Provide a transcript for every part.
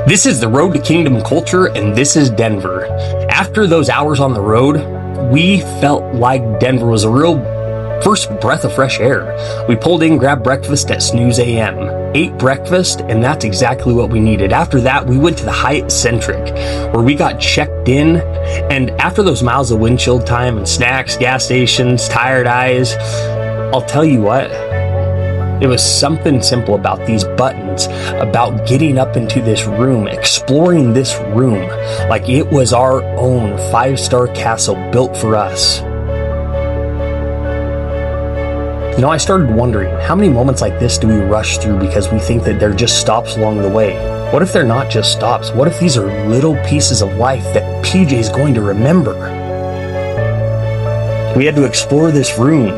This is the road to Kingdom Culture, and this is Denver. After those hours on the road, we felt like Denver was a real first breath of fresh air. We pulled in, grabbed breakfast at Snooze A.M, ate breakfast, and that's exactly what we needed. After that, we went to the Hyatt Centric, where we got checked in, and after those miles of windshield time and snacks, gas stations, tired eyes, I'll tell you what, it was something simple about these buttons, about getting up into this room, exploring this room, like it was our own 5-star castle built for us. You know, I started wondering, how many moments like this do we rush through because we think that they're just stops along the way? What if they're not just stops? What if these are little pieces of life that PJ is going to remember? We had to explore this room.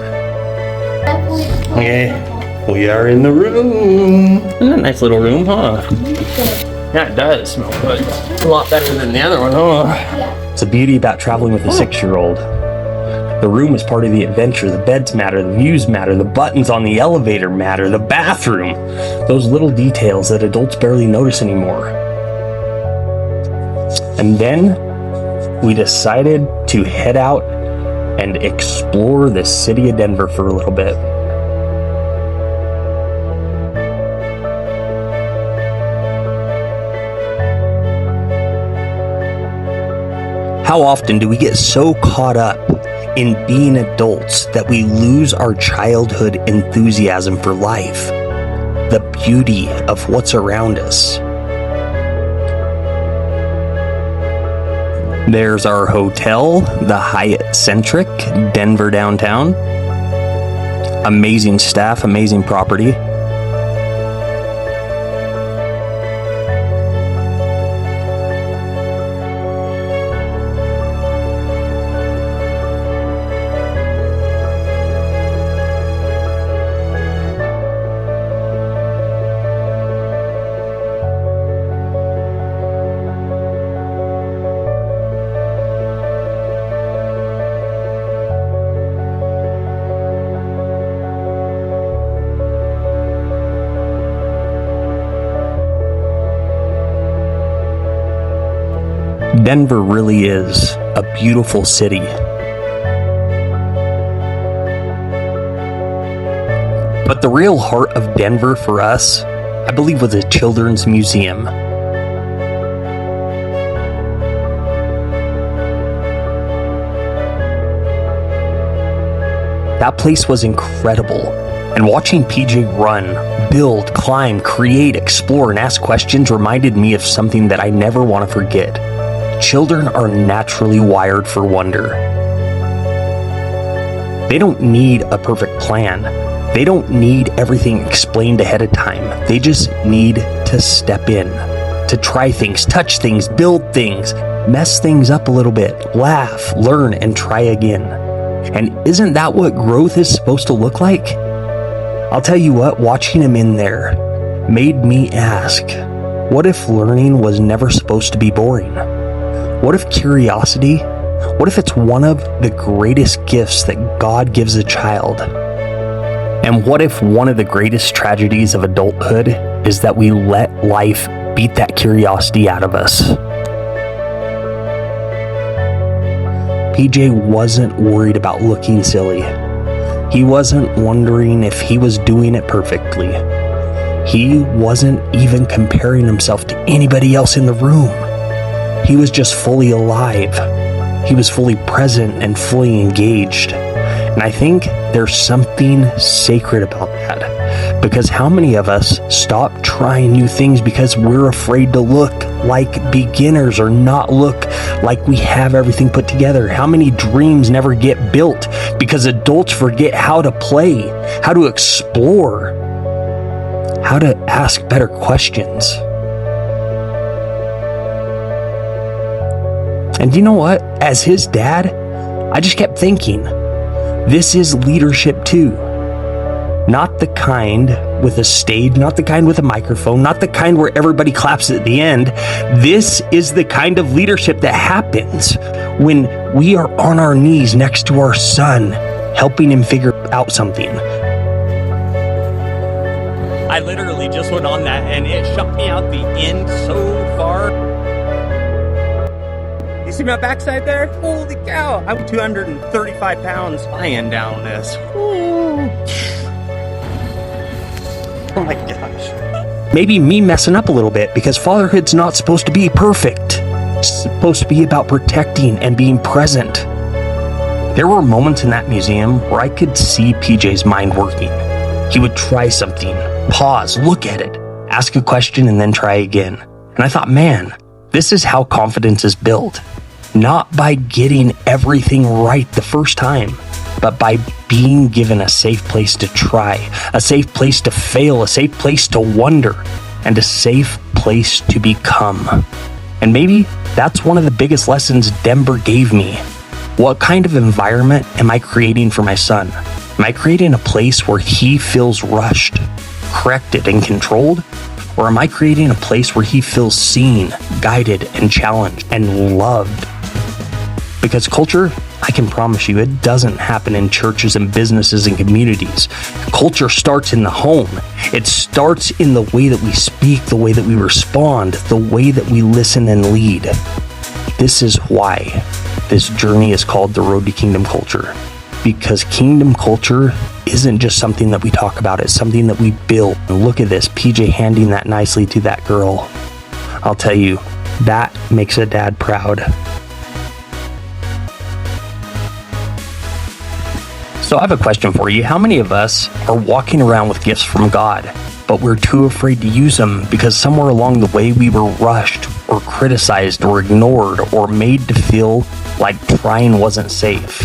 Okay. We are in the room. Isn't that a nice little room, huh? Yeah, it does smell good. A lot better than the other one, huh? It's the beauty about traveling with a 6-year-old. The room is part of the adventure. The beds matter, the views matter, the buttons on the elevator matter, the bathroom. Those little details that adults barely notice anymore. And then we decided to head out and explore the city of Denver for a little bit. How often do we get so caught up in being adults that we lose our childhood enthusiasm for life, the beauty of what's around us? There's our hotel, the Hyatt Centric, Denver downtown. Amazing staff, amazing property. Denver really is a beautiful city. But the real heart of Denver for us, I believe, was a children's museum. That place was incredible, and watching PJ run, build, climb, create, explore, and ask questions reminded me of something that I never want to forget. Children are naturally wired for wonder. They don't need a perfect plan. They don't need everything explained ahead of time. They just need to step in, to try things, touch things, build things, mess things up a little bit, laugh, learn, and try again. And isn't that what growth is supposed to look like? I'll tell you what, watching him in there made me ask, what if learning was never supposed to be boring? What if curiosity, what if it's one of the greatest gifts that God gives a child? And what if one of the greatest tragedies of adulthood is that we let life beat that curiosity out of us? PJ wasn't worried about looking silly. He wasn't wondering if he was doing it perfectly. He wasn't even comparing himself to anybody else in the room. He was just fully alive. He was fully present and fully engaged. And I think there's something sacred about that. Because how many of us stop trying new things because we're afraid to look like beginners or not look like we have everything put together? How many dreams never get built because adults forget how to play, how to explore, how to ask better questions? And you know what? As his dad, I just kept thinking, this is leadership too. Not the kind with a stage, not the kind with a microphone, not the kind where everybody claps at the end. This is the kind of leadership that happens when we are on our knees next to our son, helping him figure out something. I literally just went on that and it shot me out the end so far. see my backside there? Holy cow. I'm 235 pounds lying down this. Ooh. Oh my gosh. Maybe me messing up a little bit because fatherhood's not supposed to be perfect. It's supposed to be about protecting and being present. There were moments in that museum where I could see PJ's mind working. He would try something, pause, look at it, ask a question, and then try again. And I thought, man, this is how confidence is built. Not by getting everything right the first time, but by being given a safe place to try, a safe place to fail, a safe place to wonder, and a safe place to become. And maybe that's one of the biggest lessons Denver gave me. What kind of environment am I creating for my son? Am I creating a place where he feels rushed, corrected, and controlled? Or am I creating a place where he feels seen, guided, and challenged, and loved? Because culture, I can promise you, it doesn't happen in churches and businesses and communities. Culture starts in the home. It starts in the way that we speak, the way that we respond, the way that we listen and lead. This is why this journey is called the Road to Kingdom Culture. Because kingdom culture isn't just something that we talk about, it's something that we build. And look at this, PJ handing that nicely to that girl. I'll tell you, that makes a dad proud. So I have a question for you. How many of us are walking around with gifts from God, but we're too afraid to use them because somewhere along the way we were rushed or criticized or ignored or made to feel like trying wasn't safe?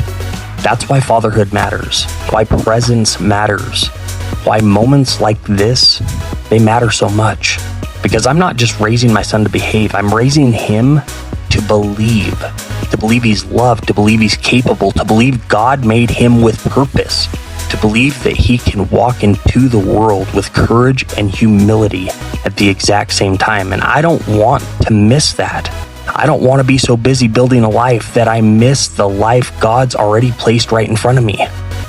That's why fatherhood matters, why presence matters, why moments like this, they matter so much. Because I'm not just raising my son to behave, I'm raising him to believe he's loved, to believe he's capable, to believe God made him with purpose, to believe that he can walk into the world with courage and humility at the exact same time. And I don't want to miss that. I don't want to be so busy building a life that I miss the life God's already placed right in front of me.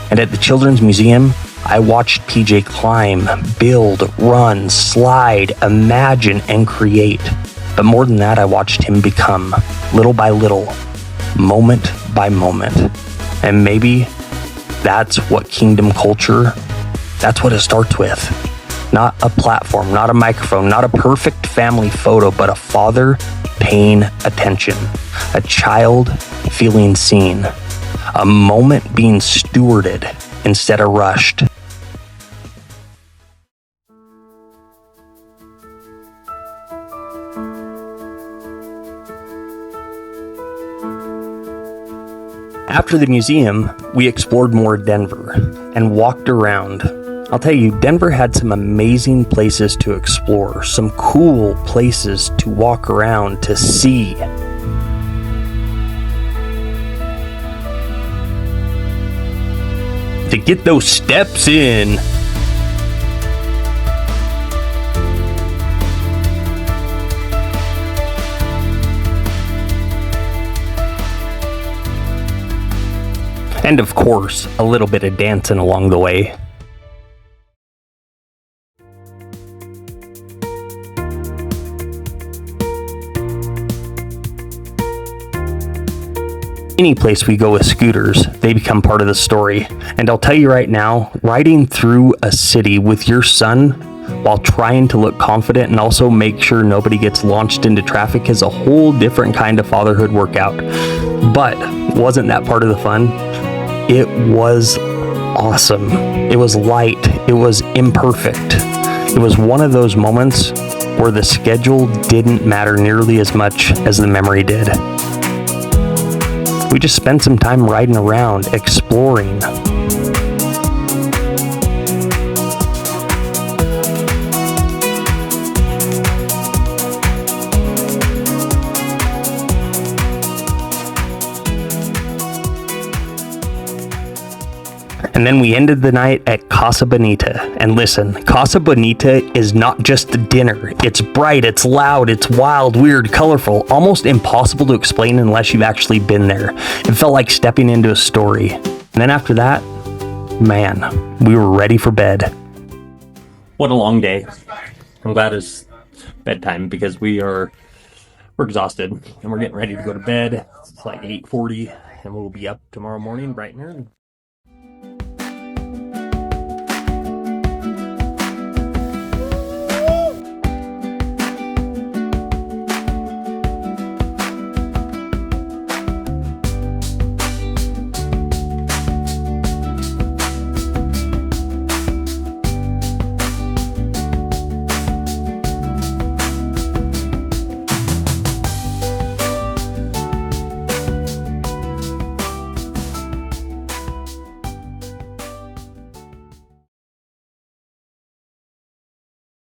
And at the Children's Museum, I watched PJ climb, build, run, slide, imagine, and create. But more than that, I watched him become, little by little, moment by moment. And maybe that's what kingdom culture, that's what it starts with. Not a platform, not a microphone, not a perfect family photo, but a father paying attention, a child feeling seen, a moment being stewarded instead of rushed. After the museum, we explored more Denver and walked around. I'll tell you, Denver had some amazing places to explore, some cool places to walk around, to see. To get those steps in. And of course, a little bit of dancing along the way. Any place we go with scooters, they become part of the story. And I'll tell you right now, riding through a city with your son while trying to look confident and also make sure nobody gets launched into traffic is a whole different kind of fatherhood workout. But wasn't that part of the fun? It was awesome. It was light. It was imperfect. It was one of those moments where the schedule didn't matter nearly as much as the memory did. We just spent some time riding around, exploring. And then we ended the night at Casa Bonita. And listen, Casa Bonita is not just a dinner. It's bright, it's loud, it's wild, weird, colorful, almost impossible to explain unless you've actually been there. It felt like stepping into a story. And then after that, man, we were ready for bed. What a long day. I'm glad it's bedtime because we're we're exhausted and we're getting ready to go to bed. It's like 8:40 and we'll be up tomorrow morning bright and early.